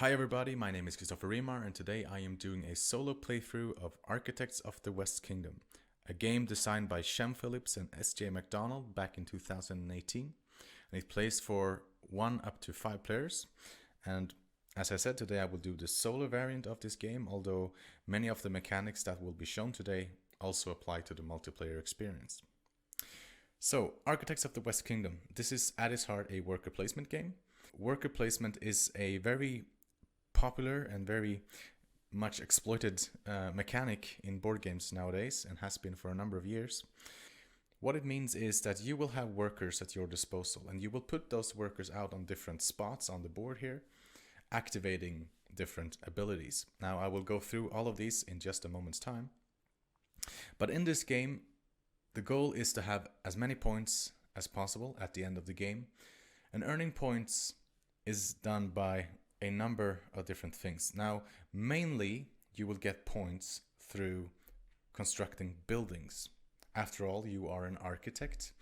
Hi everybody, my name is Christopher Rimar and today I am doing a solo playthrough of Architects of the West Kingdom, a game designed by Shem, Phillips and S.J. Macdonald back in 2018. And it plays for 1 up to 5 players. And as I said, today I will do the solo variant of this game, although many of the mechanics that will be shown today also apply to the multiplayer experience. So, Architects of the West Kingdom. This is at its heart a worker placement game. Worker placement is a very popular and very much exploited mechanic in board games nowadays and has been for a number of years. What it means is that you will have workers at your disposal and you will put those workers out on different spots on the board here, activating different abilities. Now I will go through all of these in just a moment's time. But in this game, the goal is to have as many points as possible at the end of the game. And earning points is done by a number of different things. Now, mainly you will get points through constructing buildings. After all, you are an architect.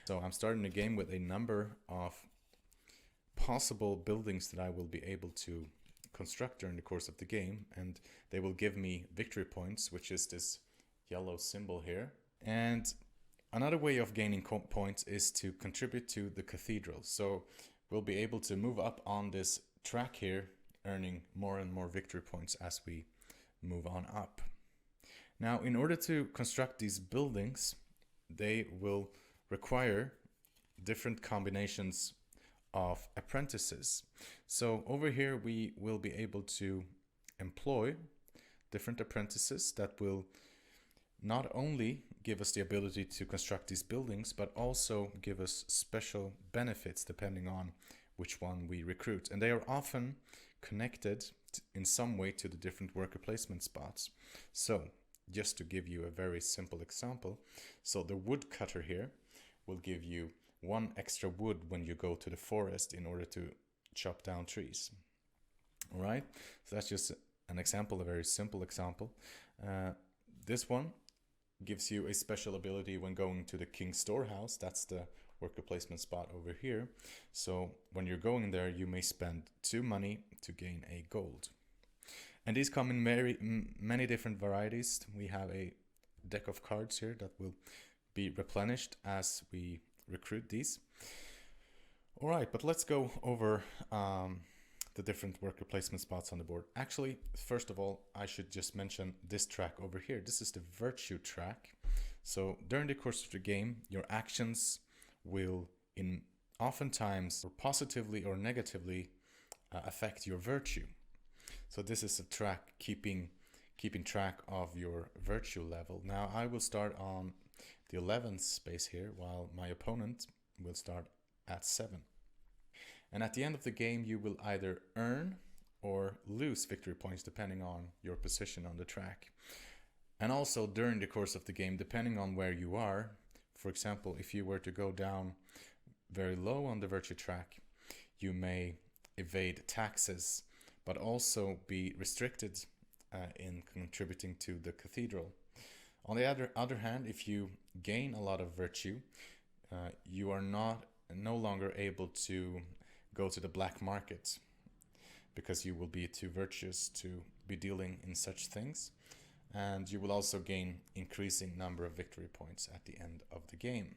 So I'm starting the game with a number of possible buildings that I will be able to construct during the course of the game, and they will give me victory points, which is this yellow symbol here. And another way of gaining points is to contribute to the cathedral. So we'll be able to move up on this track here, earning more and more victory points as we move on up. Now, in order to construct these buildings, they will require different combinations of apprentices. So over here we will be able to employ different apprentices that will not only give us the ability to construct these buildings, but also give us special benefits depending on which one we recruit. And they are often connected in some way to the different worker placement spots. So just to give you a very simple example, so the woodcutter here will give you 1 extra wood when you go to the forest in order to chop down trees. All right, so that's just an example, a very simple example. This one gives you a special ability when going to the King Storehouse. That's the worker placement spot over here. So when you're going there, you may spend 2 money to gain a gold. And these come in many different varieties. We have a deck of cards here that will be replenished as we recruit these. All right, but let's go over the different worker placement spots on the board. Actually, first of all, I should just mention this track over here. This is the virtue track. So during the course of the game, your actions will oftentimes or positively or negatively affect your virtue. So this is a track keeping track of your virtue level. Now I will start on the 11th space here, while my opponent will start at 7. And at the end of the game, you will either earn or lose victory points depending on your position on the track. And also during the course of the game, depending on where you are, for example, if you were to go down very low on the virtue track, you may evade taxes, but also be restricted in contributing to the cathedral. On the other hand, if you gain a lot of virtue, you are no longer able to go to the black market because you will be too virtuous to be dealing in such things. And you will also gain increasing number of victory points at the end of the game.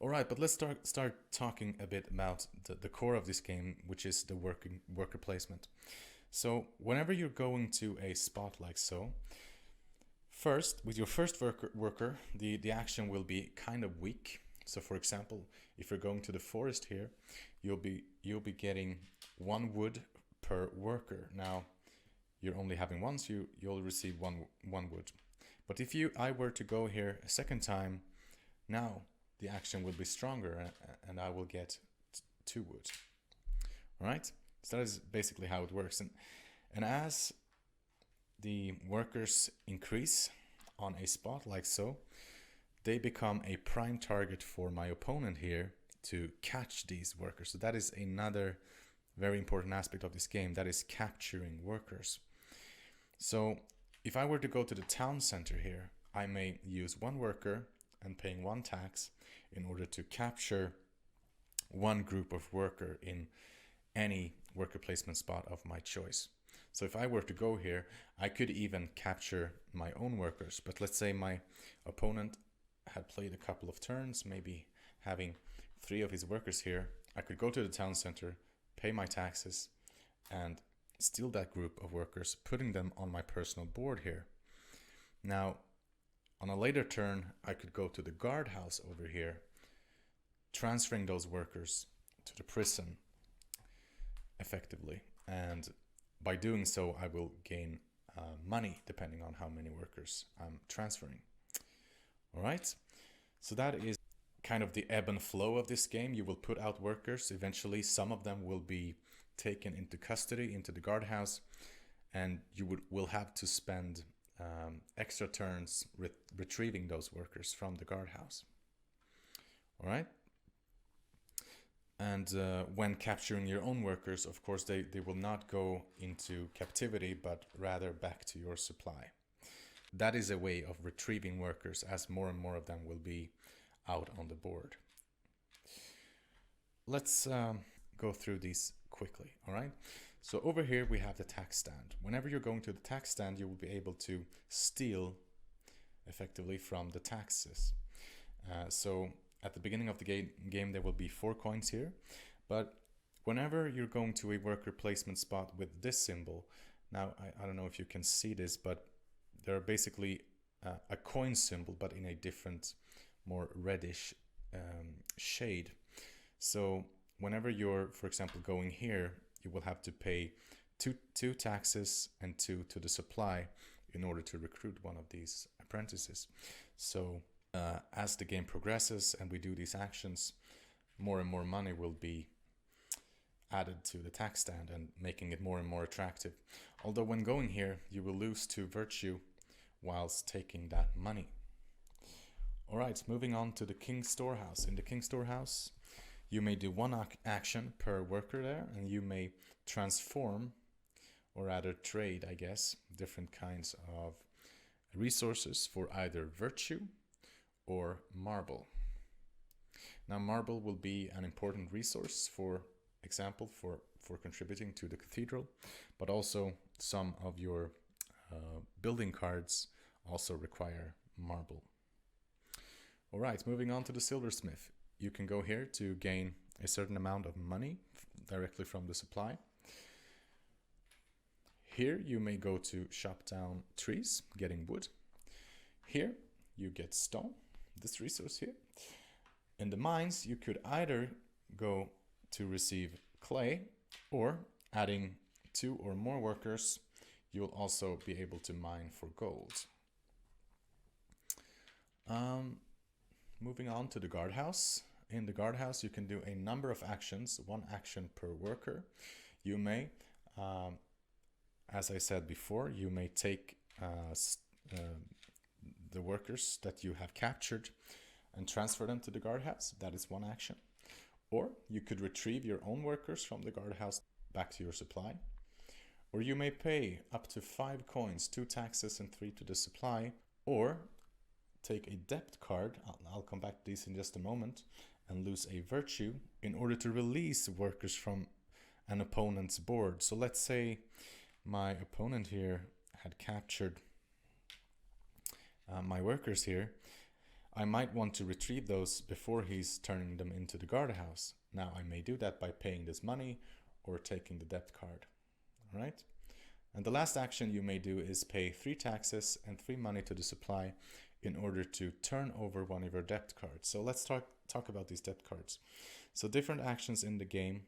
All right, but let's start talking a bit about the core of this game, which is the worker placement. So whenever you're going to a spot like so, first, with your first worker, the action will be kind of weak. So for example, if you're going to the forest here, you'll be getting 1 wood per worker. Now, you're only having 1, so you'll receive one wood. But if I were to go here a second time, now the action will be stronger and I will get 2 wood. All right? So that is basically how it works. And as the workers increase on a spot like so, they become a prime target for my opponent here to catch these workers. So that is another very important aspect of this game, that is capturing workers. So if I were to go to the town center here, I may use 1 worker and paying 1 tax in order to capture 1 group of worker in any worker placement spot of my choice. So if I were to go here, I could even capture my own workers. But let's say my opponent had played a couple of turns, maybe having 3 of his workers here. I could go to the town center, pay my taxes, and steal that group of workers, putting them on my personal board here. Now, on a later turn, I could go to the guardhouse over here, transferring those workers to the prison effectively. And by doing so, I will gain money depending on how many workers I'm transferring. All right, so that is kind of the ebb and flow of this game. You will put out workers. Eventually, some of them will be taken into custody, into the guardhouse, and you will have to spend extra turns retrieving those workers from the guardhouse. All right. And when capturing your own workers, of course, they will not go into captivity, but rather back to your supply. That is a way of retrieving workers, as more and more of them will be out on the board. Let's go through these quickly, all right? So over here we have the tax stand. Whenever you're going to the tax stand, you will be able to steal effectively from the taxes. So at the beginning of the game there will be 4 coins here, but whenever you're going to a worker placement spot with this symbol, now I don't know if you can see this, but they're basically a coin symbol, but in a different, more reddish shade. So whenever you're, for example, going here, you will have to pay two taxes and 2 to the supply in order to recruit one of these apprentices. So as the game progresses and we do these actions, more and more money will be added to the tax stand and making it more and more attractive. Although when going here, you will lose 2 virtue whilst taking that money. All right, moving on to the King Storehouse. In the King Storehouse, you may do 1 action per worker there, and you may transform, or rather trade, I guess, different kinds of resources for either virtue or marble. Now, marble will be an important resource, for example, for contributing to the cathedral, but also some of your building cards also require marble. All right, moving on to the Silversmith. You can go here to gain a certain amount of money directly from the supply. Here you may go to chop down trees, getting wood. Here you get stone, this resource here. In the mines, you could either go to receive clay, or adding 2 or more workers, you'll also be able to mine for gold. Moving on to the guardhouse. In the guardhouse, you can do a number of actions, 1 action per worker. You may, as I said before, you may take the workers that you have captured and transfer them to the guardhouse. That is 1 action. Or you could retrieve your own workers from the guardhouse back to your supply. Or you may pay up to 5 coins, 2 taxes and 3 to the supply, or take a debt card, I'll come back to these in just a moment, and lose a virtue in order to release workers from an opponent's board. So let's say my opponent here had captured my workers here. I might want to retrieve those before he's turning them into the guardhouse. Now I may do that by paying this money or taking the debt card. All right? And the last action you may do is pay 3 taxes and 3 money to the supply in order to turn over one of your debt cards. So let's talk about these debt cards. So different actions in the game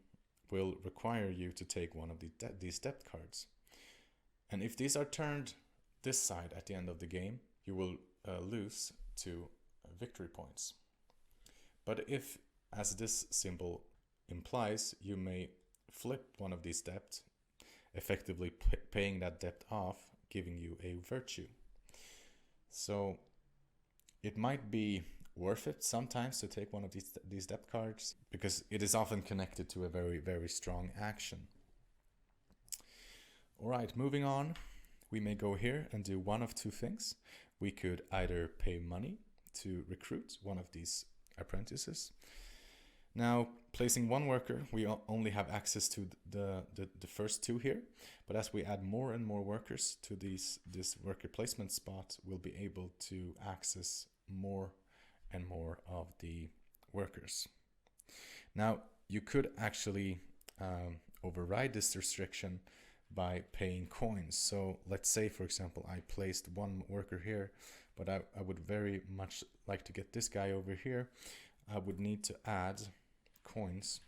will require you to take one of these debt cards. And if these are turned this side at the end of the game, you will lose 2 victory points. But if, as this symbol implies, you may flip one of these debts, effectively paying that debt off, giving you a virtue. So it might be worth it sometimes to take one of these debt cards, because it is often connected to a very, very strong action. All right, moving on, we may go here and do one of 2 things. We could either pay money to recruit one of these apprentices, Now, placing one worker, we only have access to the first two here, but as we add more and more workers to this worker placement spot, we'll be able to access more and more of the workers. Now, you could actually override this restriction by paying coins. So let's say, for example, I placed one worker here, but I would very much like to get this guy over here. I would need to add coins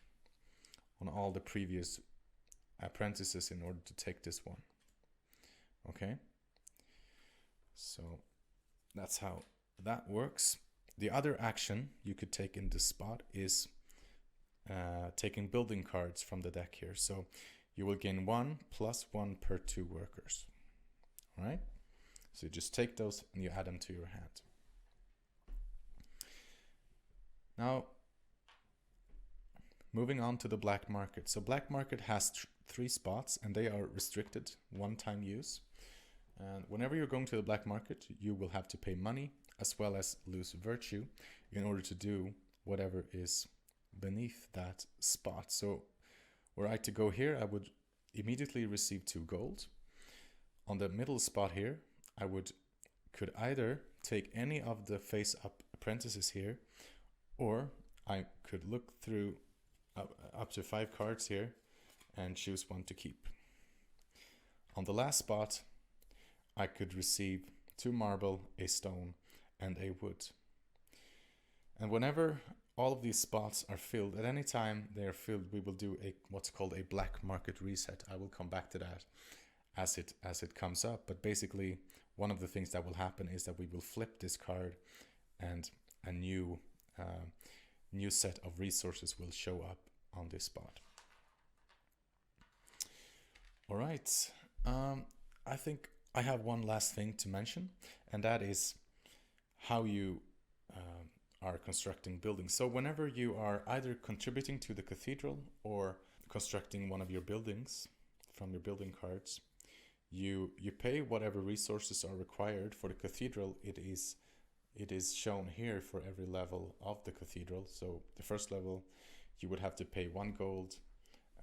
on all the previous apprentices in order to take this one. Okay, so that's how that works. The other action you could take in this spot is taking building cards from the deck here. So you will gain 1 + 1 per 2 workers. All right, so you just take those and you add them to your hand. Now, moving on to the black market. So black market has 3 spots and they are restricted, one-time use. And whenever you're going to the black market, you will have to pay money as well as lose virtue in order to do whatever is beneath that spot. So were I to go here, I would immediately receive 2 gold. On the middle spot here, I could either take any of the face-up apprentices here, or I could look through up to 5 cards here and choose one to keep. On the last spot, I could receive 2 marble, a stone, and a wood. And whenever all of these spots are filled, at any time they are filled, we will do what's called a black market reset. I will come back to that as it comes up. But basically, one of the things that will happen is that we will flip this card, and a new set of resources will show up on this spot. All right. I think I have one last thing to mention, and that is how you are constructing buildings. So whenever you are either contributing to the cathedral or constructing one of your buildings from your building cards, you pay whatever resources are required. For the cathedral, it is shown here for every level of the cathedral. So the first level, you would have to pay 1 gold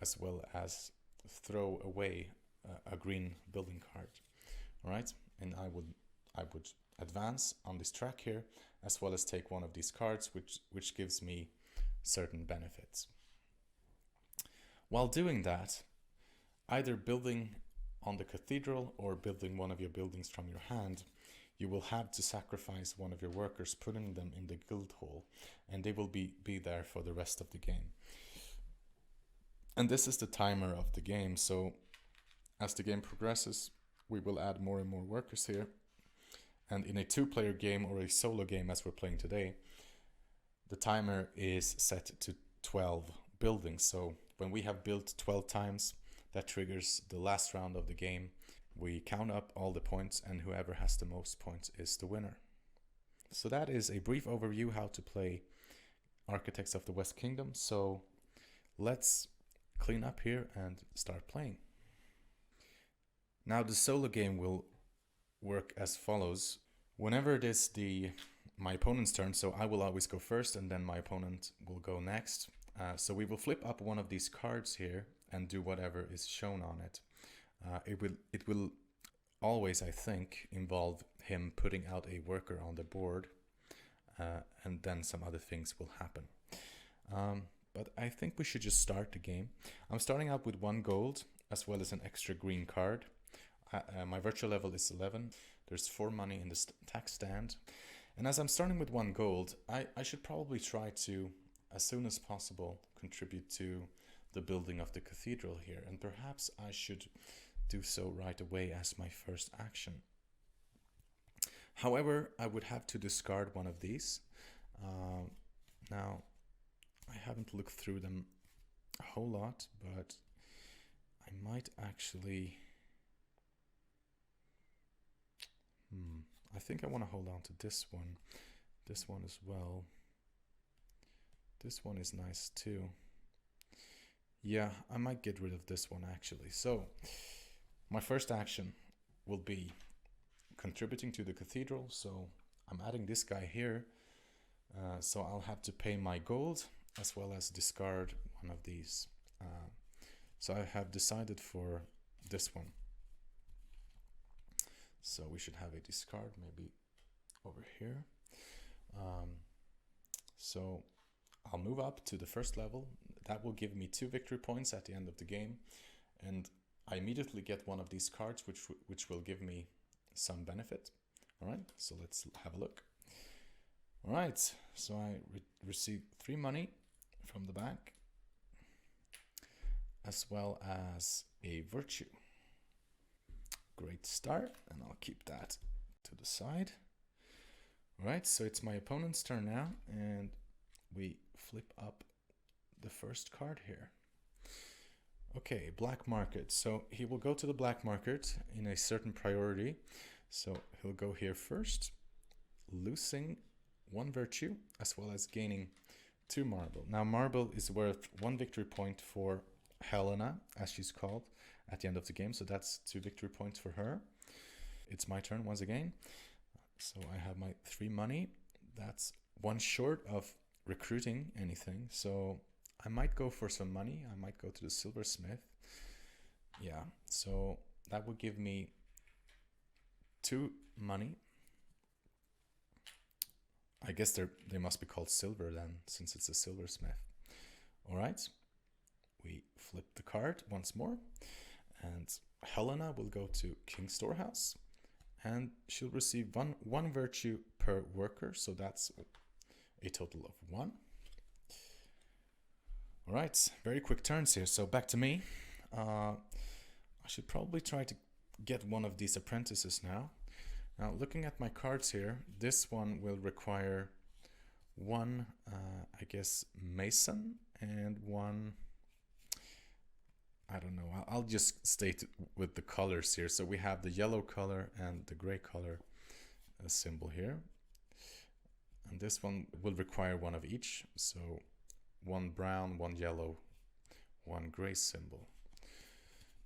as well as throw away a green building card. All right, and I would advance on this track here, as well as take one of these cards, which gives me certain benefits. While doing that, either building on the cathedral or building one of your buildings from your hand, you will have to sacrifice one of your workers, putting them in the guild hall, and they will be there for the rest of the game. And this is the timer of the game, so as the game progresses, we will add more and more workers here. And in a 2-player game or a solo game as we're playing today, the timer is set to 12 buildings. So when we have built 12 times, that triggers the last round of the game. We count up all the points, and whoever has the most points is the winner. So that is a brief overview how to play Architects of the West Kingdom. So let's clean up here and start playing. Now the solo game will work as follows. Whenever it is my opponent's turn, so I will always go first and then my opponent will go next. So we will flip up one of these cards here and do whatever is shown on it. It will always, I think, involve him putting out a worker on the board, and then some other things will happen. But I think we should just start the game. I'm starting out with 1 gold as well as an extra green card. My virtual level is 11. There's 4 money in the tax stand. And as I'm starting with 1 gold, I should probably try to, as soon as possible, contribute to the building of the cathedral here. And perhaps I should do so right away as my first action. However, I would have to discard one of these. Now, I haven't looked through them a whole lot, but I might actually... I think I want to hold on to this one as well. This one is nice too. Yeah, I might get rid of this one actually. So my first action will be contributing to the cathedral. So I'm adding this guy here. So I'll have to pay my gold as well as discard one of these. So I have decided for this one. So we should have a discard maybe over here. So I'll move up to the first level. That will give me 2 victory points at the end of the game, and I immediately get one of these cards, which will give me some benefit. All right, so let's have a look. All right, so I receive 3 money from the bank, as well as a virtue. Great start, and I'll keep that to the side. All right, so it's my opponent's turn now, and we flip up the first card here. Okay, black market. So he will go to the black market in a certain priority. So he'll go here first, losing 1 virtue, as well as gaining 2 marble. Now marble is worth 1 victory point for Helena, as she's called, at the end of the game. So that's 2 victory points for her. It's my turn once again. So I have my 3 money. That's 1 short of recruiting anything. So I might go for some money. I might go to the Silversmith. Yeah, so that would give me 2 money. I guess they must be called silver then, since it's a silversmith. All right, we flip the card once more, and Helena will go to King Storehouse, and she'll receive one virtue per worker, so that's a total of 1. All right, very quick turns here. So back to me. I should probably try to get one of these apprentices now. Now, looking at my cards here, this one will require 1, I guess, mason, and 1, I don't know, I'll just state with the colors here. So we have the yellow color and the gray color symbol here. And this one will require 1 of each. So 1 brown, 1 yellow, 1 gray symbol.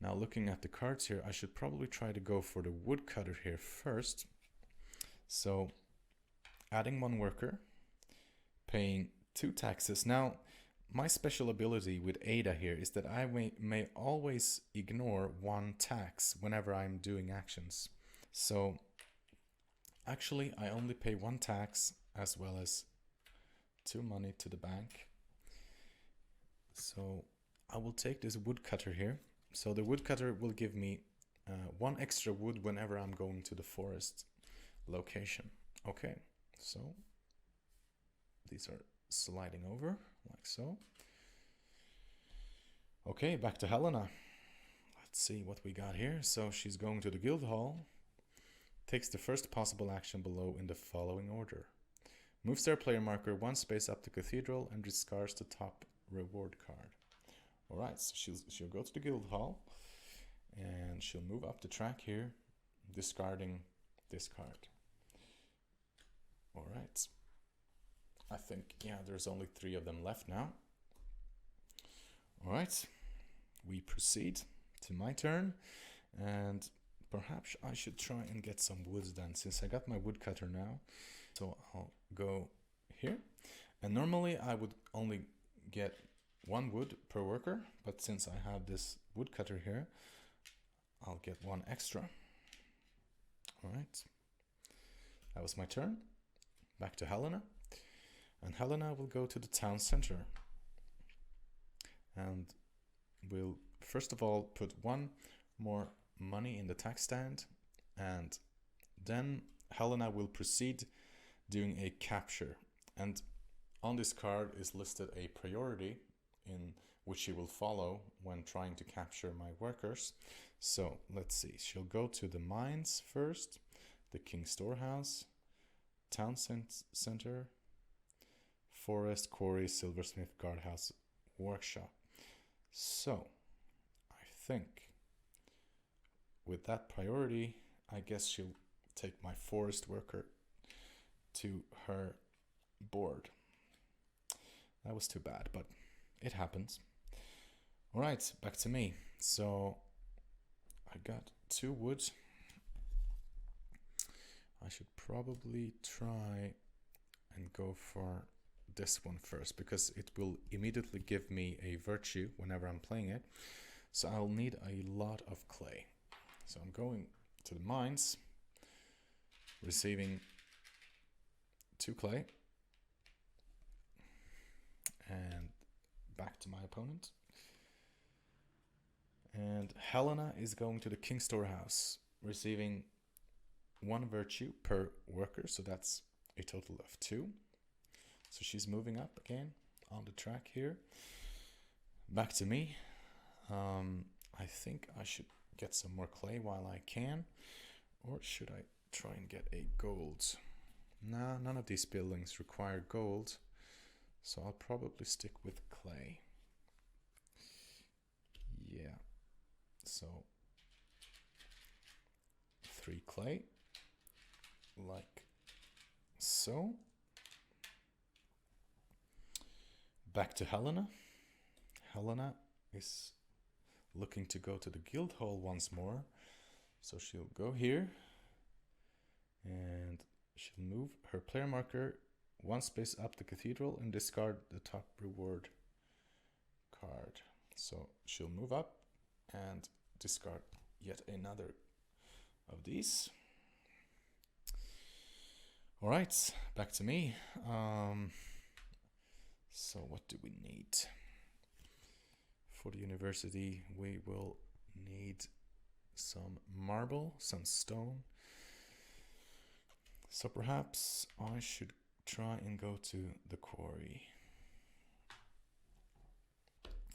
Now looking at the cards here, I should probably try to go for the woodcutter here first. So adding 1 worker, paying 2 taxes. Now my special ability with Ada here is that I may always ignore 1 tax whenever I'm doing actions. So actually I only pay 1 tax, as well as 2 money to the bank. So I will take this woodcutter here. So the woodcutter will give me 1 extra wood whenever I'm going to the forest location. Okay, so these are sliding over like so. Okay, back to Helena. Let's see what we got here. So she's going to the guild hall, takes the first possible action below in the following order. Moves their player marker 1 space up the cathedral and discards the top reward card. Alright, so she'll go to the guild hall, and she'll move up the track here, discarding this card. Alright, I think, yeah, there's only 3 of them left now. Alright, we proceed to my turn, and perhaps I should try and get some wood then, since I got my woodcutter now. So I'll go here, and normally I would only get 1 wood per worker, but since I have this woodcutter here, I'll get 1 extra. Alright, that was my turn. Back to Helena, and Helena will go to the town center, and we'll first of all put 1 more money in the tax stand, and then Helena will proceed doing a capture, and on this card is listed a priority in which she will follow when trying to capture my workers. So let's see, she'll go to the mines first, the King Storehouse, town center, forest, quarry, silversmith, guardhouse, workshop. So I think with that priority, I guess she'll take my forest worker to her board. That was too bad, but it happens. Alright, back to me. So I got 2 wood. I should probably try and go for this one first, because it will immediately give me a virtue whenever I'm playing it. So I'll need a lot of clay. So I'm going to the mines, receiving 2 clay, and back to my opponent. And Helena is going to the King Storehouse, receiving 1 virtue per worker, so that's a total of 2. So she's moving up again on the track here. Back to me. I think I should get some more clay while I can, or should I try and get a gold? Nah, none of these buildings require gold, so I'll probably stick with clay. Yeah, so 3 clay, like so. Back to Helena. Helena is looking to go to the guild hall once more, so she'll go here and she'll move her player marker 1 space up the cathedral and discard the top reward card. So she'll move up and discard yet another of these. All right, back to me. So what do we need? For the university, we will need some marble, some stone. So perhaps I should try and go to the quarry.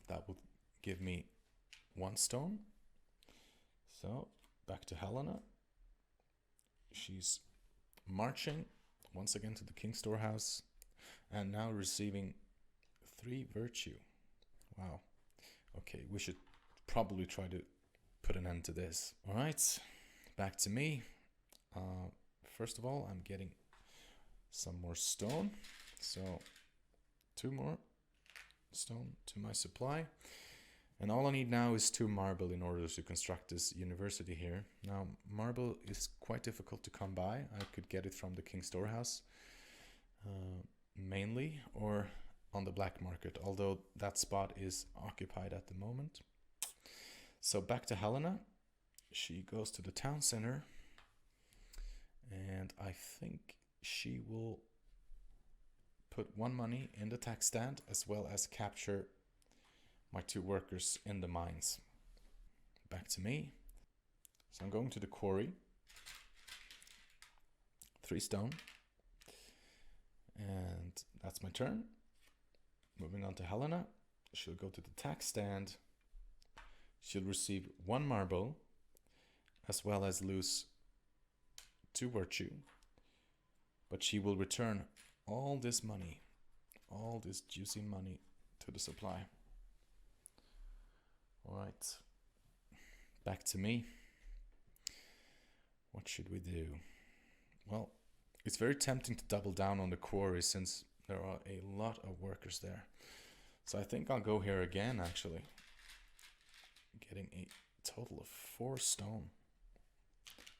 That would give me 1 stone. So back to Helena. She's marching once again to the King Storehouse and now receiving 3 virtue. Wow. Okay, we should probably try to put an end to this. All right, back to me. First of all, I'm getting some more stone. So 2 more stone to my supply. And all I need now is 2 marble in order to construct this university here. Now, marble is quite difficult to come by. I could get it from the King Storehouse mainly, or on the black market, although that spot is occupied at the moment. So back to Helena. She goes to the town center, and I think she will put 1 money in the tax stand as well as capture my 2 workers in the mines. Back to me. So I'm going to the quarry. 3 stone. And that's my turn. Moving on to Helena. She'll go to the tax stand. She'll receive 1 marble as well as lose 2 virtue. But she will return all this money, all this juicy money to the supply. All right, back to me. What should we do? Well, it's very tempting to double down on the quarry since there are a lot of workers there. So I think I'll go here again, actually. Getting a total of 4 stone.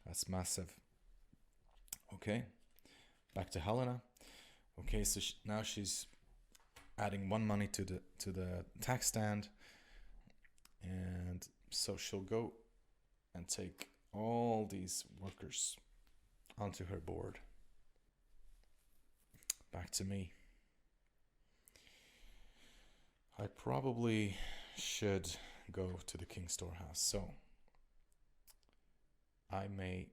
That's massive. Okay, back to Helena. Okay, so now she's adding 1 money to the tax stand. And so she'll go and take all these workers onto her board. Back to me. I probably should go to the King Storehouse. So I may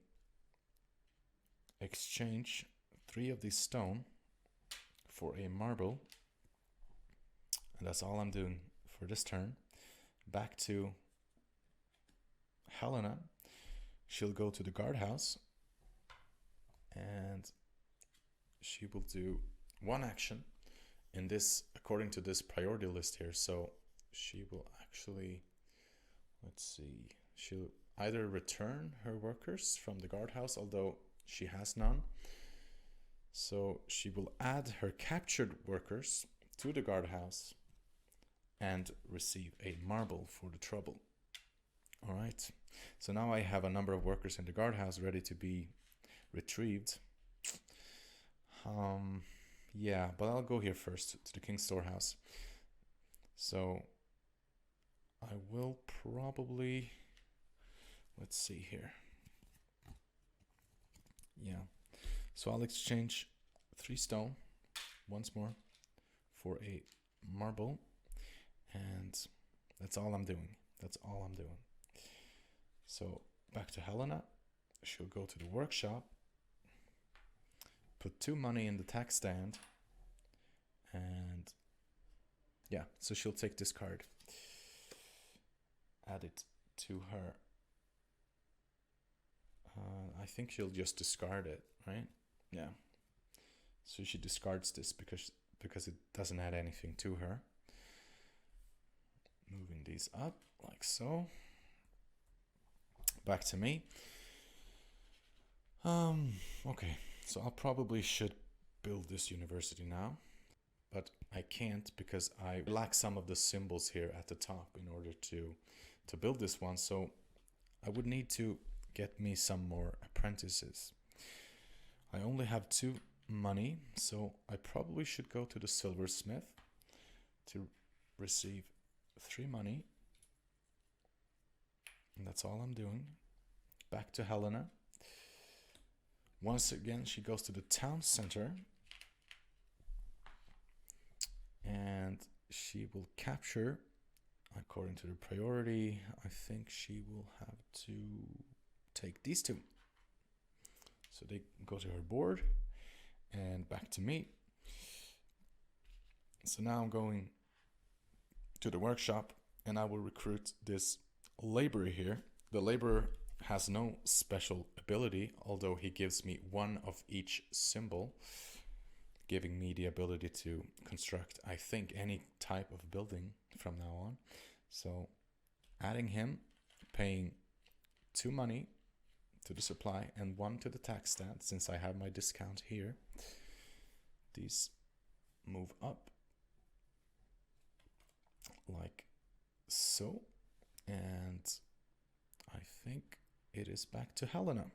exchange 3 of these stone for a marble. And that's all I'm doing for this turn. Back to Helena. She'll go to the guardhouse and she will do 1 action in this, according to this priority list here. So she will actually, let's see, she'll either return her workers from the guardhouse, although she has none. So she will add her captured workers to the guardhouse and receive a marble for the trouble. All right, so now I have a number of workers in the guardhouse ready to be retrieved. Yeah, but I'll go here first to the King Storehouse. So I will probably, let's see here. Yeah, so I'll exchange 3 stone once more for a marble, and that's all I'm doing. That's all I'm doing. So back to Helena. She'll go to the workshop, put 2 money in the tax stand, and yeah, so she'll take this card, add it to her. I think she'll just discard it, right? Yeah. So she discards this because it doesn't add anything to her. Moving these up like so. Back to me. Okay, so I probably should build this university now, but I can't because I lack some of the symbols here at the top in order to build this one. So I would need to get me some more apprentices. I only have 2 money, so I probably should go to the Silversmith to receive 3 money. And that's all I'm doing. Back to Helena. Once again, she goes to the town center, and she will capture, according to the priority, I think she will have to take these 2. So they go to her board, and back to me. So now I'm going to the workshop, and I will recruit this laborer here. The laborer has no special ability, although he gives me 1 of each symbol, giving me the ability to construct, I think, any type of building from now on. So adding him, paying 2 money to the supply and 1 to the tax stand, since I have my discount here. These move up like so, and I think it is back to Helena.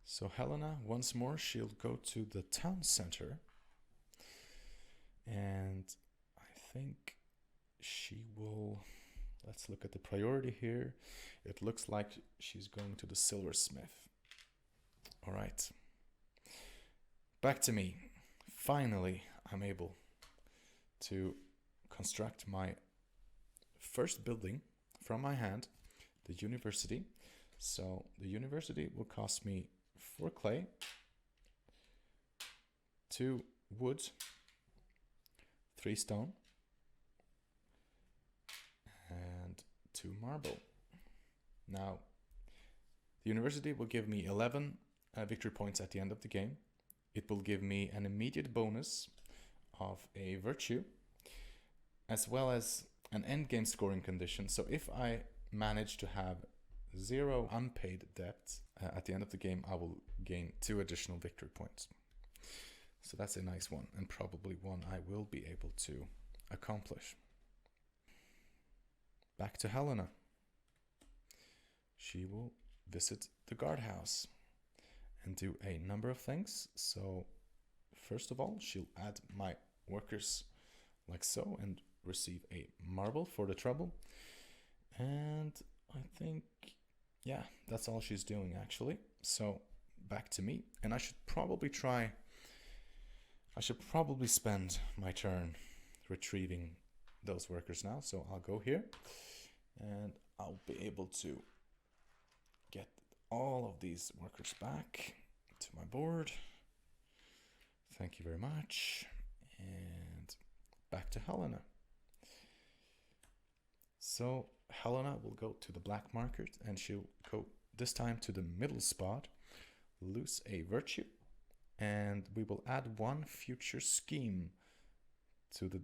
So Helena, once more, she'll go to the town center, and I think she will, let's look at the priority here. It looks like she's going to the Silversmith. All right, back to me. Finally, I'm able to construct my first building from my hand, the university. So the university will cost me 4 clay, 2 wood, 3 stone, and 2 marble. Now, the university will give me 11 victory points at the end of the game. It will give me an immediate bonus of a virtue, as well as an endgame scoring condition. So if I manage to have 0 unpaid debts at the end of the game, I will gain 2 additional victory points. So that's a nice one, and probably one I will be able to accomplish. Back to Helena. She will visit the guardhouse and do a number of things. So first of all, she'll add my workers like so and receive a marble for the trouble. And I think, yeah, that's all she's doing actually. So back to me, and I should probably spend my turn retrieving those workers now. So I'll go here and I'll be able to get all of these workers back to my board. Thank you very much. And back to Helena. So Helena will go to the black market, and she'll go this time to the middle spot, lose a virtue, and we will add 1 future scheme to the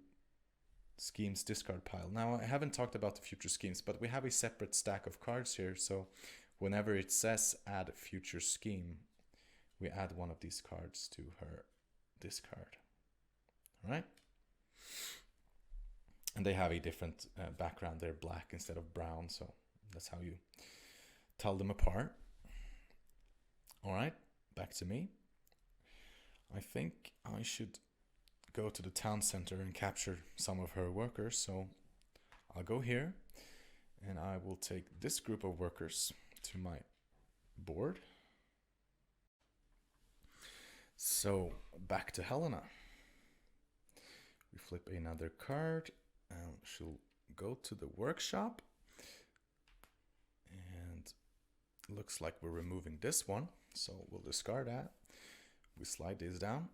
schemes discard pile. Now, I haven't talked about the future schemes, but we have a separate stack of cards here, so whenever it says add future scheme, we add 1 of these cards to her discard. All right? And they have a different background. They're black instead of brown, so that's how you tell them apart. All right, back to me. I think I should go to the town center and capture some of her workers. So I'll go here and I will take this group of workers to my board. So back to Helena. We flip another card and she'll go to the workshop. And looks like we're removing this one, so we'll discard that. We slide these down.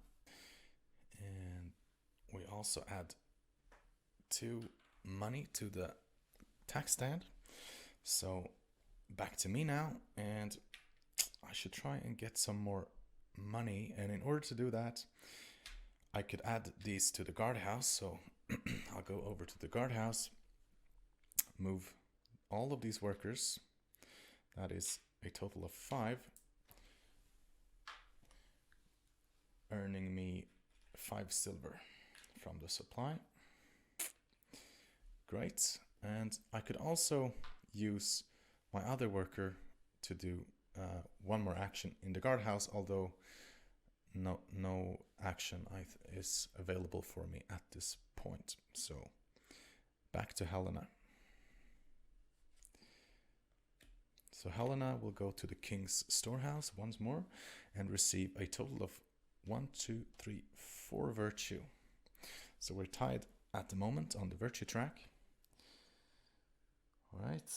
And we also add 2 money to the tax stand. So back to me now, and I should try and get some more money. And in order to do that, I could add these to the guardhouse. So I'll go over to the guardhouse, move all of these workers. That is a total of 5, earning me 5 silver from the supply. Great. And I could also use my other worker to do one more action in the guardhouse, although no action is available for me at this point. So back to Helena. So Helena will go to the King's Storehouse once more and receive a total of 1, 2, 3, 4 virtue. So we're tied at the moment on the virtue track. All right,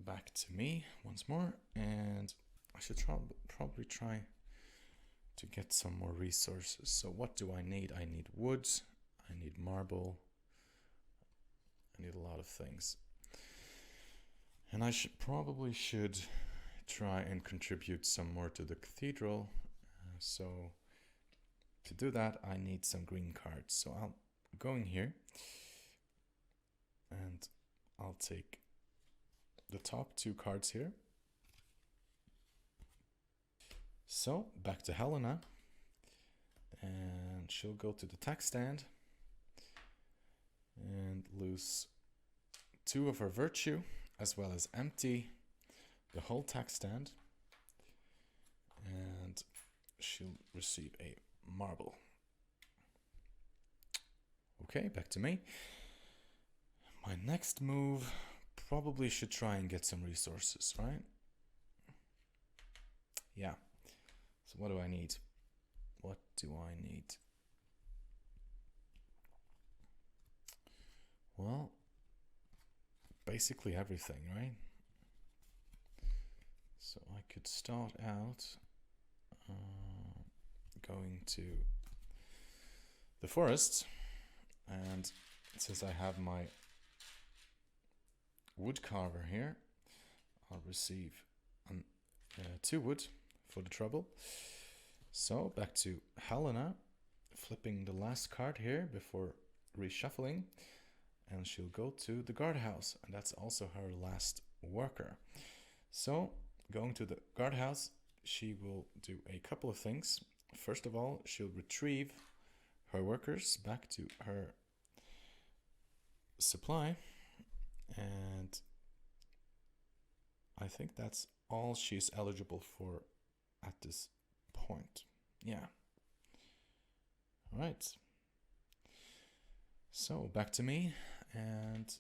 back to me once more, and I should probably try to get some more resources. So what do I need? I need wood, I need marble, I need a lot of things. And I probably should try and contribute some more to the cathedral. So to do that, I need some green cards. So I'll go in here and I'll take the top 2 cards here. So back to Helena, and she'll go to the tax stand and lose 2 of her virtue, as well as empty the whole tax stand, and she'll receive a marble. Okay, back to me. My next move probably should try and get some resources, right? Yeah. So what do I need? What do I need? Well, basically everything, right? So I could start out going to the forest, and since I have my wood carver here, I'll receive 2 wood for the trouble. So back to Helena, flipping the last card here before reshuffling, and she'll go to the guardhouse, and that's also her last worker. So going to the guardhouse, she will do a couple of things. First of all, she'll retrieve her workers back to her supply, and I think that's all she's eligible for at this point. Yeah. All right. So back to me, and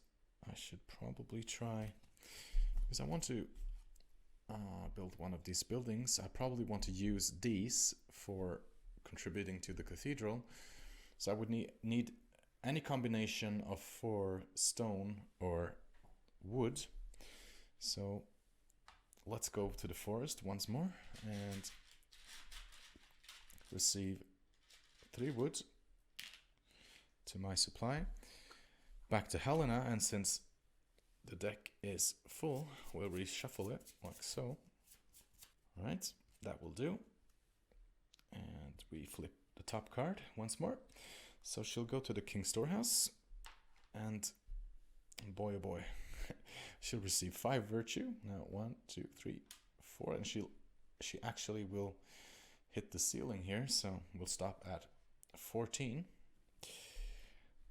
I should probably try, because I want to build one of these buildings. I probably want to use these for contributing to the cathedral. So I would need any combination of 4 stone or wood. So let's go to the forest once more and receive 3 wood to my supply. Back to Helena, and since the deck is full, we'll reshuffle it like so. All right, that will do. And we flip the top card once more. So she'll go to the King Storehouse, and boy oh boy, she'll receive 5 virtue. Now 1, 2, 3, 4, and she actually will hit the ceiling here, so we'll stop at 14.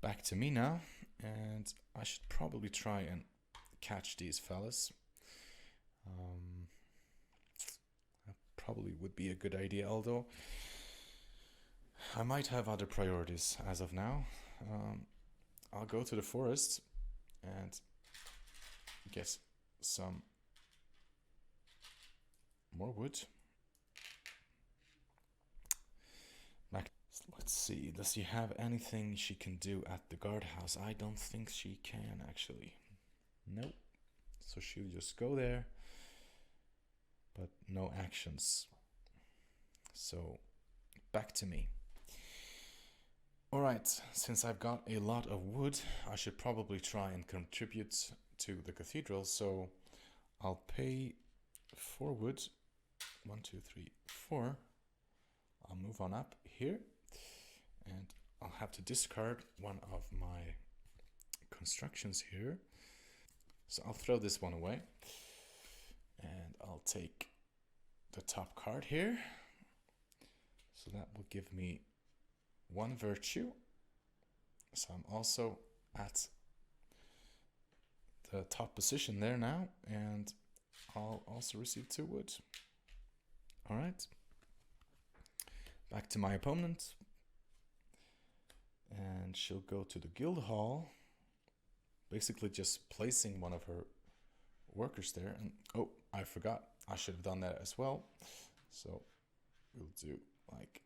Back to me now, and I should probably try and catch these fellas. That probably would be a good idea, although I might have other priorities as of now. I'll go to the forest and get some more wood. Let's see, does she have anything she can do at the guardhouse? I don't think she can, actually. Nope. So she'll just go there, but no actions. So back to me. Alright, since I've got a lot of wood, I should probably try and contribute to the cathedral, so I'll pay 4 wood. 1, 2, 3, 4. I'll move on up here, and I'll have to discard one of my constructions here. So I'll throw this one away, and I'll take the top card here. So that will give me 1 virtue. So I'm also at the top position there now, and I'll also receive 2 wood. Alright. Back to my opponent. And she'll go to the guild hall, basically just placing one of her workers there. And oh, I forgot, I should have done that as well. So we'll do like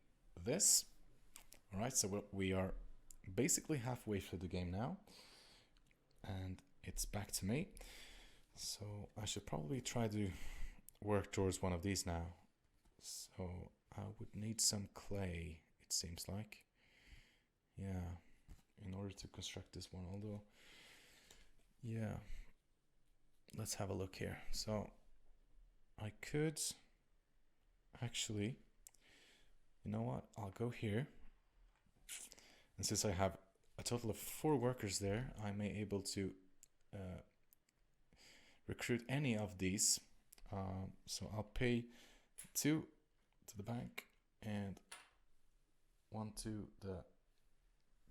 this. Alright, so we are basically halfway through the game now, and it's back to me. So I should probably try to work towards one of these now. So I would need some clay, it seems like. Yeah, in order to construct this one, although, yeah, let's have a look here. So I could actually, you know what, I'll go here. And since I have a total of 4 workers there, I may able to recruit any of these. So I'll pay 2 to the bank and 1 to the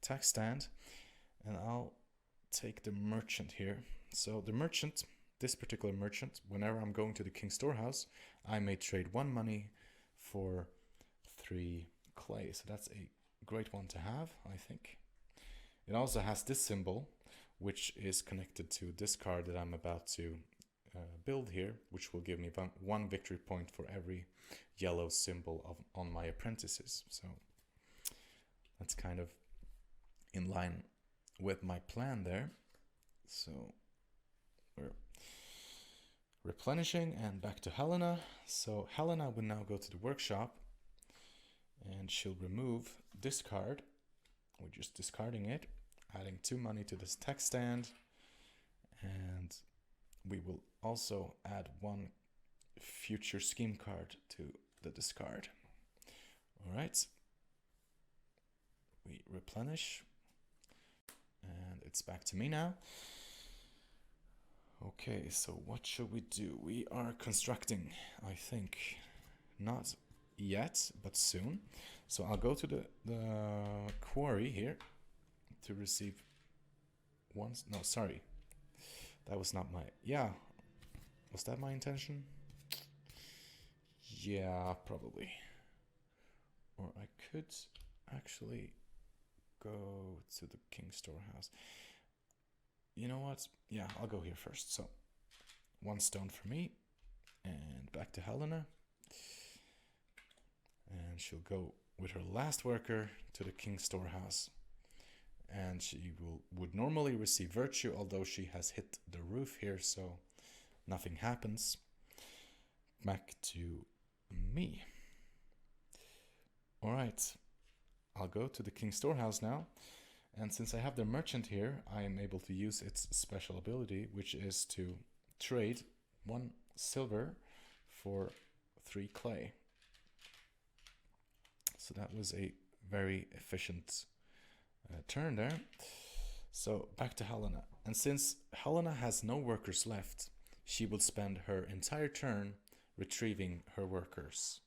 tax stand, and I'll take the merchant here. So the merchant, this particular merchant, whenever I'm going to the King Storehouse, I may trade 1 money for 3 clay. So that's a great one to have, I think. It also has this symbol, which is connected to this card that I'm about to build here, which will give me 1 victory point for every yellow symbol on my apprentices. So that's kind of in line with my plan there. So we're replenishing and back to Helena. So Helena will now go to the workshop, and she'll remove this card. We're just discarding it, adding 2 money to this tax stand, and we will also add 1 future scheme card to the discard. All right, we replenish, and it's back to me now. Okay, so what should we do? We are constructing, I think, not yet, but soon. So I'll go to the quarry here to receive 1. No, sorry, that was not my, yeah, was that my intention? Yeah, probably. Or I could actually go to the King Storehouse. You know what? Yeah, I'll go here first. So 1 stone for me, and back to Helena. And she'll go with her last worker to the King Storehouse. And she would normally receive virtue, although she has hit the roof here, so nothing happens. Back to me. Alright, I'll go to the King Storehouse now. And since I have the merchant here, I am able to use its special ability, which is to trade 1 silver for 3 clay. So that was a very efficient turn there. So back to Helena. And since Helena has no workers left, she will spend her entire turn retrieving her workers.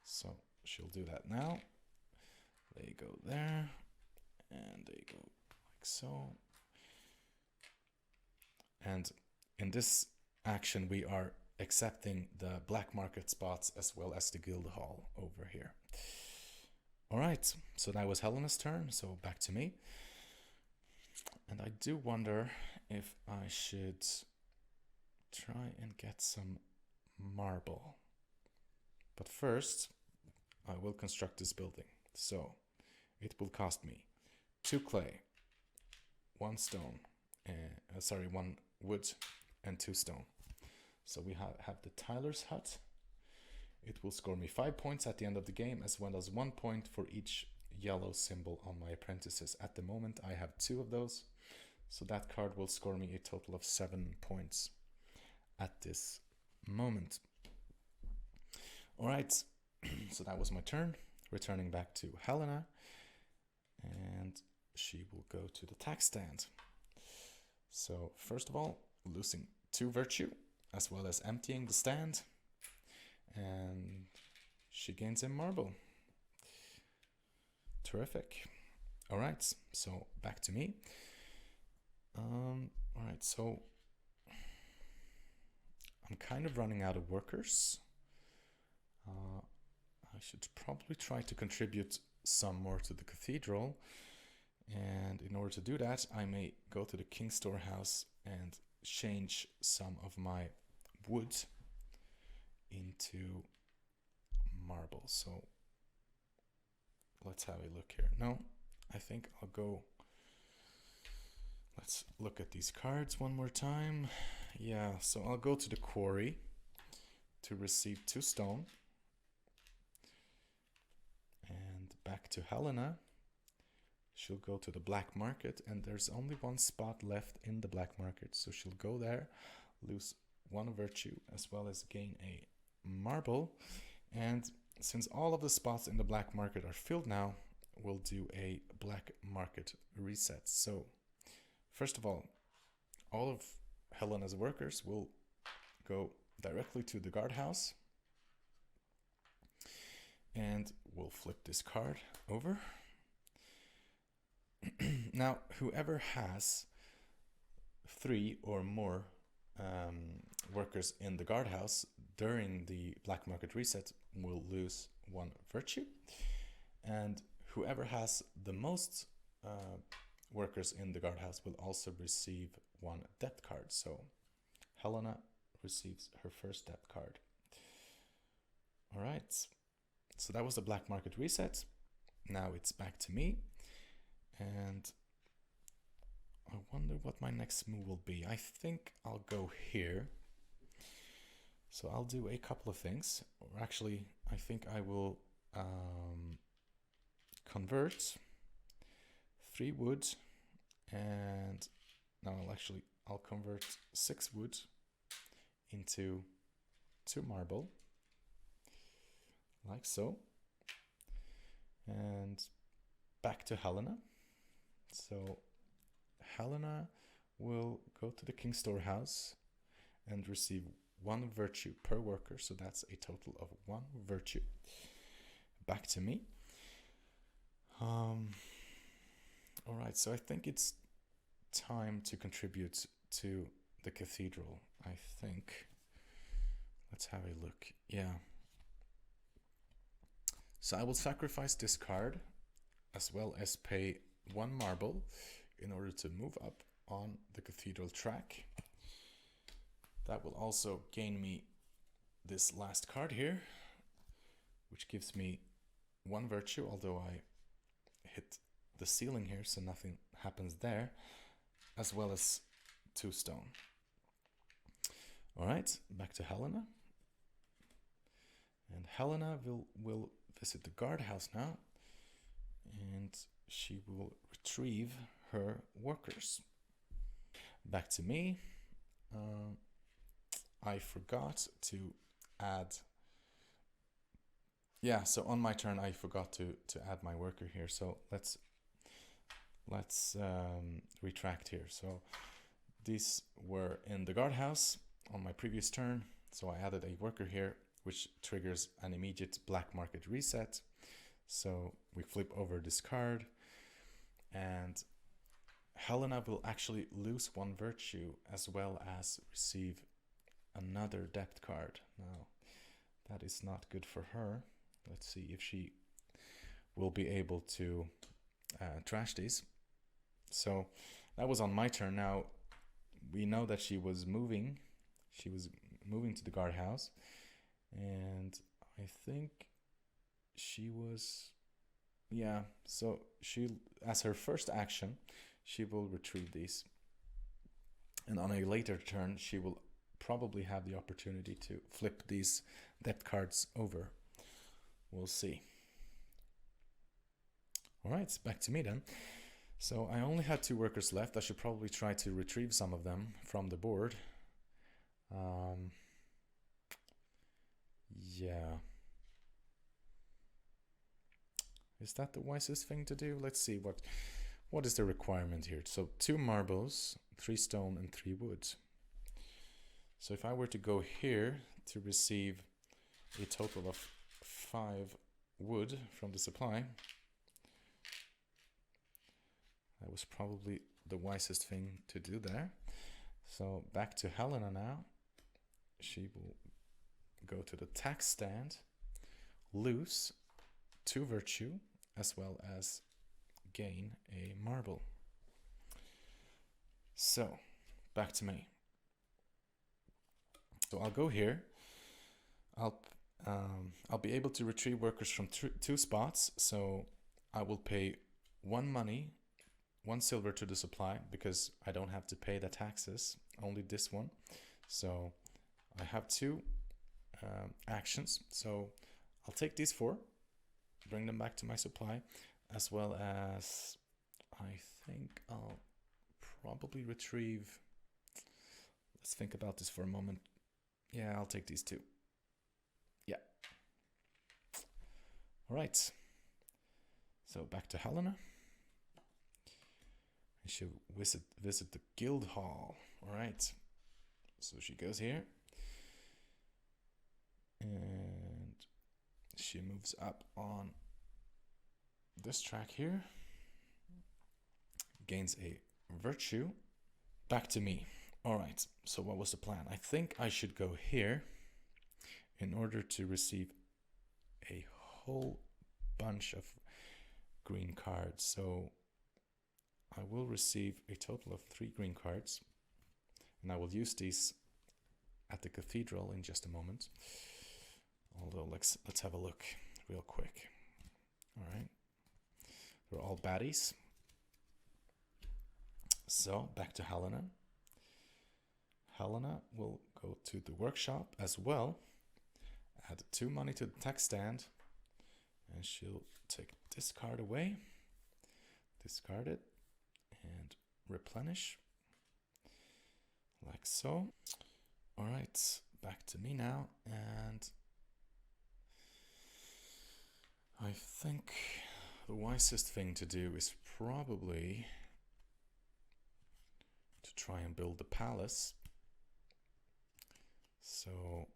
So she'll do that now. They go there, and they go like so. And in this action, we are accepting the black market spots as well as the guild hall over here. Alright, so that was Helena's turn, so back to me. And I do wonder if I should try and get some marble. But first, I will construct this building. So, it will cost me 2 clay, 1 stone, 1 wood, and 2 stone. So we have the tiler's hut. It will score me 5 points at the end of the game, as well as 1 point for each yellow symbol on my apprentices. At the moment, I have 2 of those. So that card will score me a total of 7 points at this moment. Alright, so that was my turn. Returning back to Helena. And she will go to the tax stand. So first of all, losing 2 virtue, as well as emptying the stand. And she gains a marble. Terrific. Alright, so back to me. Alright, so I'm kind of running out of workers. I should probably try to contribute some more to the cathedral. And in order to do that, I may go to the King Storehouse and change some of my wood into marble. So let's have a look here. No, I think I'll go. Let's look at these cards one more time. Yeah, so I'll go to the quarry to receive 2 stone. And back to Helena. She'll go to the black market, and there's only 1 spot left in the black market. So she'll go there, lose 1 virtue, as well as gain a marble. And since all of the spots in the black market are filled now, we'll do a black market reset. So first of all of Helena's workers will go directly to the guardhouse. And we'll flip this card over. Now, whoever has 3 or more workers in the guardhouse during the black market reset will lose 1 virtue. And whoever has the most workers in the guardhouse will also receive 1 debt card. So Helena receives her first debt card. All right. So that was the black market reset. Now it's back to me. And I wonder what my next move will be. I think I'll go here. So I'll do a couple of things. Or actually, I think I will convert 3 wood, and no, I'll convert 6 wood into 2 marble, like so. And back to Helena. So Helena will go to the King Storehouse and receive 1 virtue per worker, so that's a total of 1 virtue. Back to me. Alright, so I think it's time to contribute to the cathedral, I think. Let's have a look. Yeah. So I will sacrifice this card, as well as pay 1 marble in order to move up on the cathedral track. That will also gain me this last card here, which gives me 1 virtue, although I hit the ceiling here, so nothing happens there, as well as 2 stone. Alright, back to Helena. And Helena will visit the guardhouse now, and she will retrieve her workers. Back to me. I forgot to add. Yeah, so on my turn I forgot to add my worker here. So let's retract here. So these were in the guardhouse on my previous turn. So I added a worker here, which triggers an immediate black market reset. So we flip over this card, and Helena will actually lose 1 virtue, as well as receive another debt card. Now, that is not good for her. Let's see if she will be able to trash these. So that was on my turn. Now we know that she was moving. She was moving to the guardhouse, and I think she was, yeah. So she, as her first action, she will retrieve these, and on a later turn, she will probably have the opportunity to flip these depth cards over. We'll see. All right, back to me then. So I only had 2 workers left. I should probably try to retrieve some of them from the board. Yeah. Is that the wisest thing to do? Let's see what is the requirement here. So 2 marbles, 3 stone, and 3 wood. So if I were to go here to receive a total of 5 wood from the supply, that was probably the wisest thing to do there. So back to Helena now. She will go to the tax stand, lose 2 virtue, as well as gain a marble. So back to me. So I'll go here. I'll be able to retrieve workers from 2 spots. So I will pay 1 money, 1 silver to the supply, because I don't have to pay the taxes, only this one. So I have 2 actions. So I'll take these 4, bring them back to my supply, as well as I think I'll probably retrieve. Let's think about this for a moment. Yeah, I'll take these 2. Yeah. All right. So back to Helena. She'll visit the guild hall. All right. So she goes here. And she moves up on this track here. Gains a virtue. Back to me. All right. So what was the plan? I think I should go here in order to receive a whole bunch of green cards. So I will receive a total of 3 green cards, and I will use these at the cathedral in just a moment. Although let's have a look real quick. All right, they're all baddies. So back to Helena. Helena will go to the workshop as well, add 2 money to the tax stand, and she'll take this card away, discard it, and replenish, like so. All right, back to me now, and I think the wisest thing to do is probably to try and build the palace. So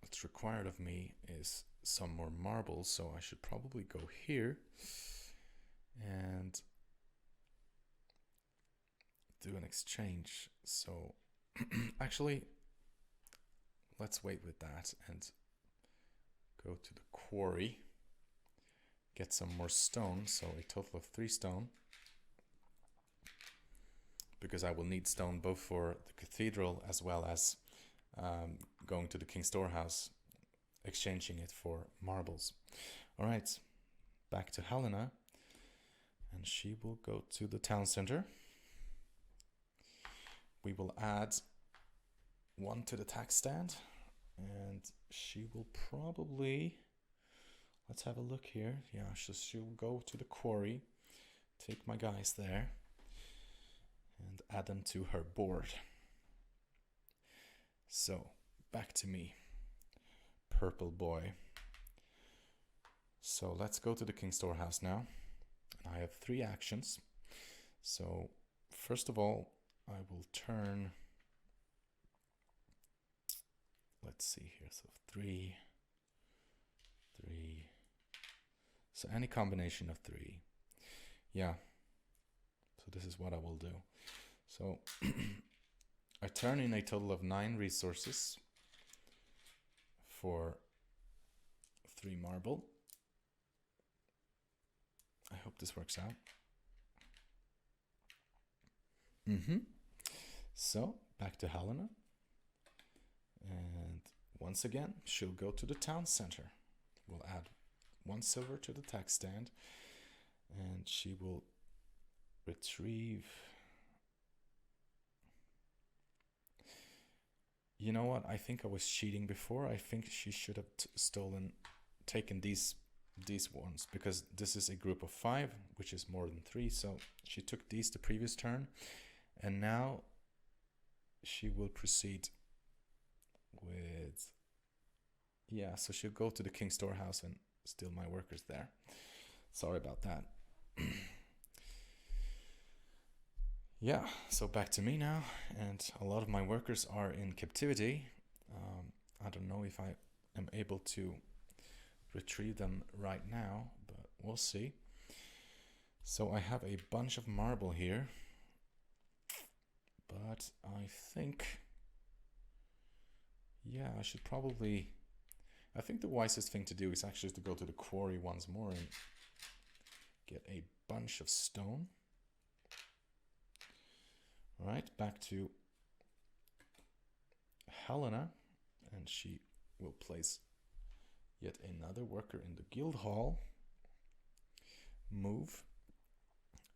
what's required of me is some more marbles, so I should probably go here and do an exchange. So actually, let's wait with that and go to the quarry, get some more stone, so a total of 3 stone, because I will need stone both for the cathedral as well as going to the King Storehouse, exchanging it for marbles. All right, back to Helena, and she will go to the town center. We will add 1 to the tax stand, and she will probably, let's have a look here. Yeah, she'll go to the quarry, take my guys there, and add them to her board. So back to me, purple boy. So let's go to the King Storehouse now. I have 3 actions. So first of all, I will turn, let's see here, so 3, so any combination of 3. Yeah, so this is what I will do. So I turn in a total of 9 resources for 3 marble. I hope this works out. So, back to Helena. And once again, she'll go to the town center. We'll add 1 silver to the tax stand. And she will retrieve... You know what? I think I was cheating before. I think she should have taken these ones, because this is a group of 5, which is more than 3. So she took these the previous turn, and now she will proceed with... Yeah, so she'll go to the King Storehouse and steal my workers there. Sorry about that. Yeah, so back to me now, and a lot of my workers are in captivity. I don't know if I am able to retrieve them right now, but we'll see. So I have a bunch of marble here, but I think, yeah, I should probably... I think the wisest thing to do is actually to go to the quarry once more and get a bunch of stone. Right, back to Helena, and she will place yet another worker in the guild hall. Move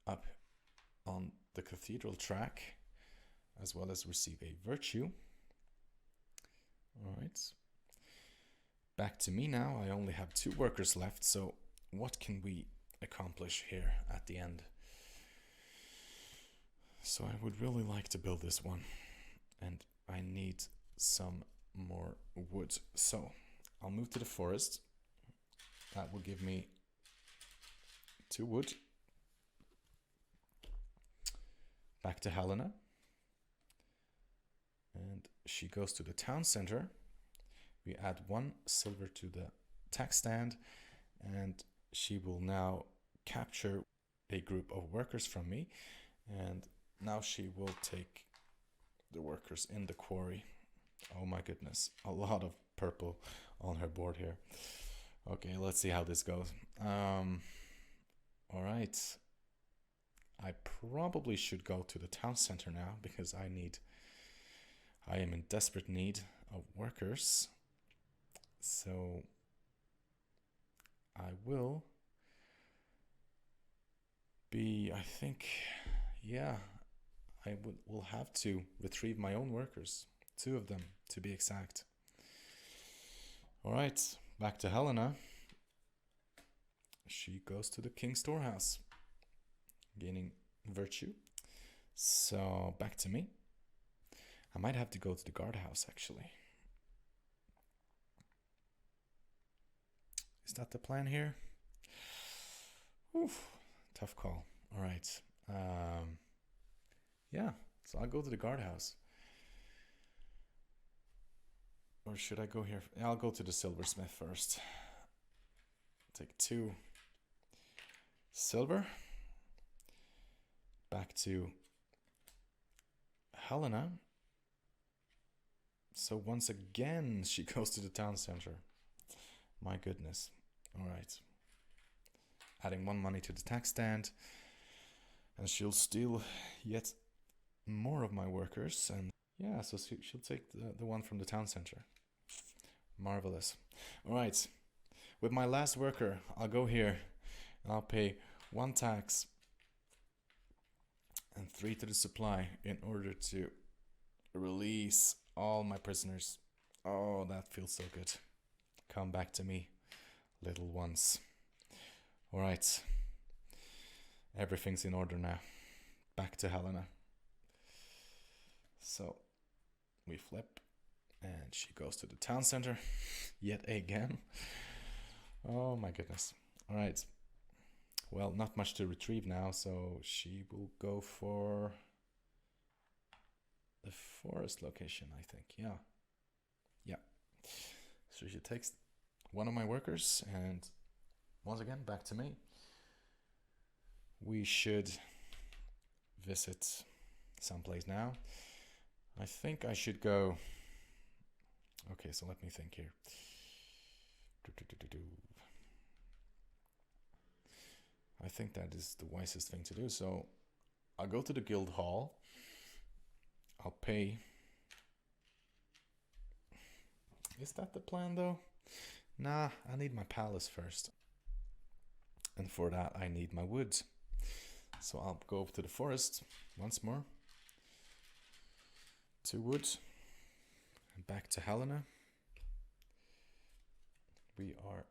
up on the cathedral track, as well as receive a virtue. Alright. Back to me now. I only have 2 workers left, so what can we accomplish here at the end? So I would really like to build this one, and I need some more wood. So I'll move to the forest. That will give me 2 wood. Back to Helena. And she goes to the town center. We add 1 silver to the tax stand, and she will now capture a group of workers from me, and now she will take the workers in the quarry. Oh my goodness, a lot of purple on her board here. Okay, let's see how this goes. Alright. I probably should go to the town center now, because I am in desperate need of workers. So I will be, I think, yeah, I will have to retrieve my own workers. 2 of them, to be exact. Alright, back to Helena. She goes to the King Storehouse, gaining virtue. So, back to me. I might have to go to the guardhouse, actually. Is that the plan here? Oof, tough call. Alright. Yeah, so I'll go to the guardhouse. Or should I go here? I'll go to the silversmith first. Take 2 silver. Back to Helena. So once again, she goes to the town center. My goodness. Alright. Adding 1 money to the tax stand. And she'll steal yet more of my workers. And yeah, so she'll take the one from the town center. Marvelous. Alright. With my last worker, I'll go here and I'll pay 1 tax and 3 to the supply in order to release all my prisoners. Oh, that feels so good. Come back to me, little ones. Alright. Everything's in order now. Back to Helena. So we flip, and she goes to the town center yet again. Oh my goodness. Alright. Well, not much to retrieve now, so she will go for the forest location, I think. Yeah. So she takes 1 of my workers, and once again, back to me. We should visit someplace now. I think I should go... Okay, so let me think here. I think that is the wisest thing to do. So I'll go to the guild hall. I'll pay. Is that the plan though? Nah, I need my palace first. And for that I need my wood. So I'll go up to the forest once more. 2 wood. And back to Helena. We are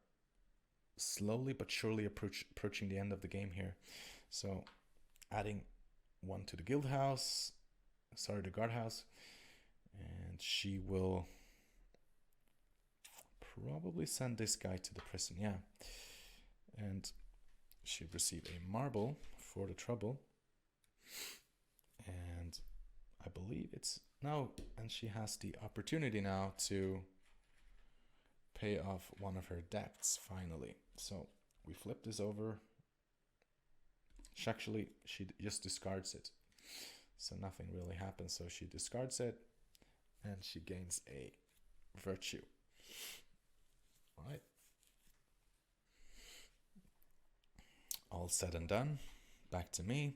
slowly but surely approaching the end of the game here. So adding 1 to the guild house. Sorry, the guardhouse. And she will probably send this guy to the prison, yeah. And she'll receive a marble for the trouble. And I believe it's no, and she has the opportunity now to pay off one of her debts finally. So we flip this over. Actually, she just discards it. So nothing really happens. So she discards it and she gains a virtue. All right. All said and done. Back to me.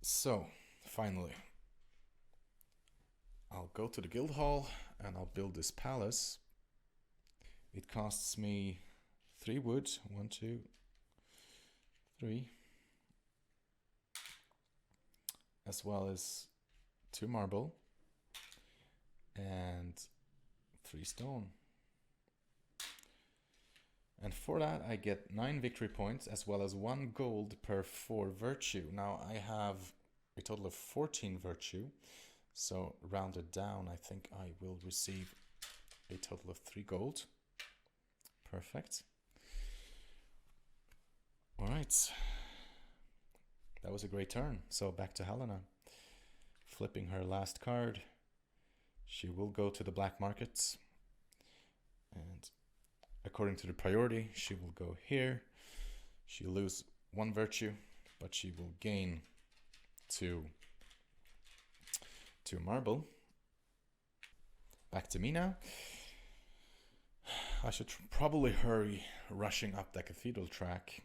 So finally, I'll go to the guild hall and I'll build this palace. It costs me 3 wood. 1, 2, 3. As well as 2 marble and 3 stone. And for that I get 9 victory points as well as 1 gold per 4 virtue. Now I have a total of 14 virtue. So rounded down, I think I will receive a total of 3 gold. Perfect. All right. That was a great turn. So back to Helena. Flipping her last card. She will go to the black markets. And according to the priority, she will go here. She'll lose 1 virtue, but she will gain 2 marble. Back to me now. I should probably hurry rushing up the cathedral track.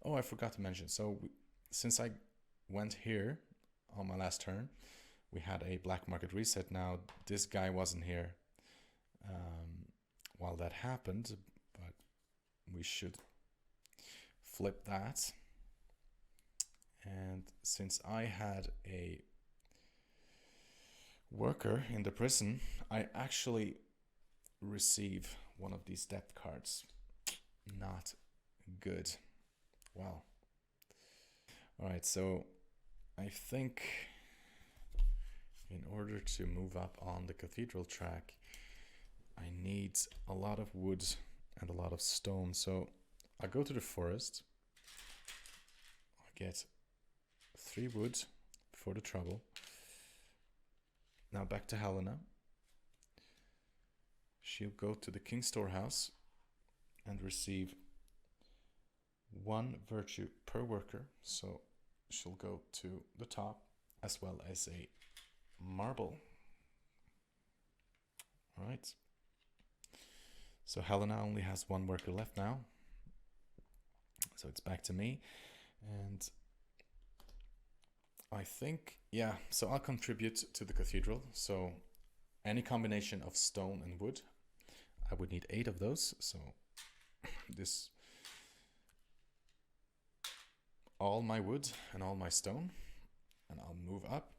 Oh, I forgot to mention. So since I went here on my last turn, we had a black market reset. Now this guy wasn't here while that happened, but we should flip that. And since I had a worker in the prison, I actually receive one of these debt cards. Not good. Wow. Alright, so I think in order to move up on the cathedral track, I need a lot of wood and a lot of stone. So I go to the forest. I get 3 wood for the trouble. Now back to Helena. She'll go to the King Storehouse and receive 1 virtue per worker. So she'll go to the top as well as a marble. All right. So Helena only has 1 worker left now. So it's back to me. And I think, yeah, so I'll contribute to the cathedral. So any combination of stone and wood, I would need 8 of those. So this, all my wood and all my stone, and I'll move up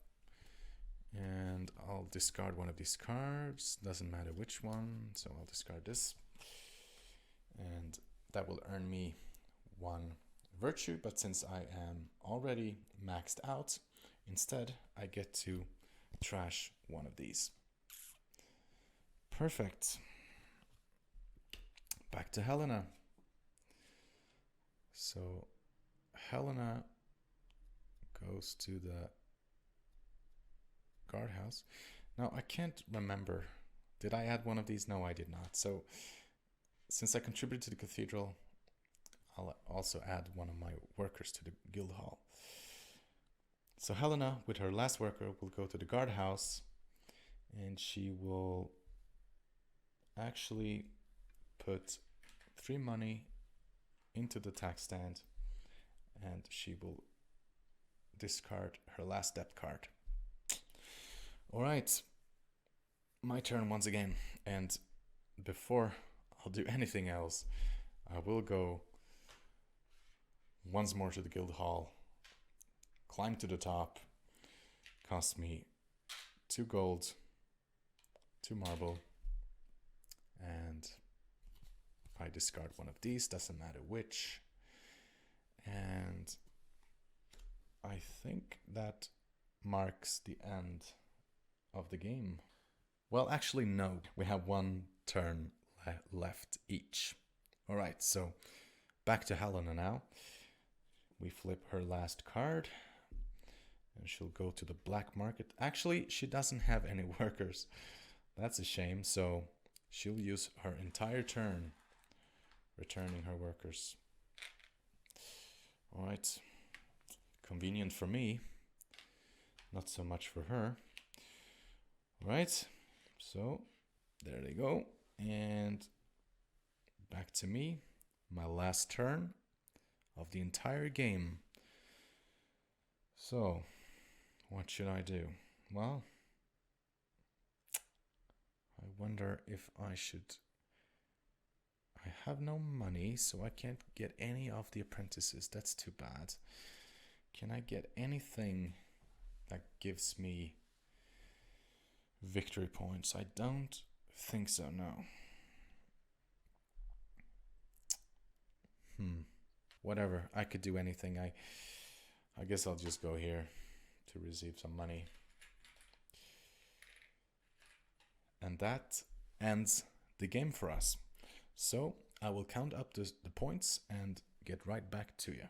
and I'll discard one of these cards. Doesn't matter which one. So I'll discard this and that will earn me 1 virtue, but since I am already maxed out, instead I get to trash one of these. Perfect. Back to Helena. So Helena goes to the guardhouse. Now I can't remember, did I add one of these? No, I did not. So since I contributed to the cathedral, I'll also add one of my workers to the guild hall. So Helena, with her last worker, will go to the guardhouse and she will actually put 3 money into the tax stand, and she will discard her last debt card. Alright, my turn once again, and before I'll do anything else, I will go once more to the guild hall, climb to the top, cost me 2 gold, 2 marble, and I discard one of these, doesn't matter which, and I think that marks the end of the game. Well, actually no, we have 1 turn left each. Alright, so back to Helena now. We flip her last card, and she'll go to the black market. Actually, she doesn't have any workers. That's a shame, so she'll use her entire turn returning her workers. Alright, convenient for me, not so much for her. Alright, so there they go, and back to me, my last turn of the entire game. So, what should I do? Well, I wonder if I should... I have no money, so I can't get any of the apprentices. That's too bad. Can I get anything that gives me victory points? I don't think so, no. Whatever, I could do anything. I guess I'll just go here to receive some money. And that ends the game for us. So I will count up the points and get right back to you.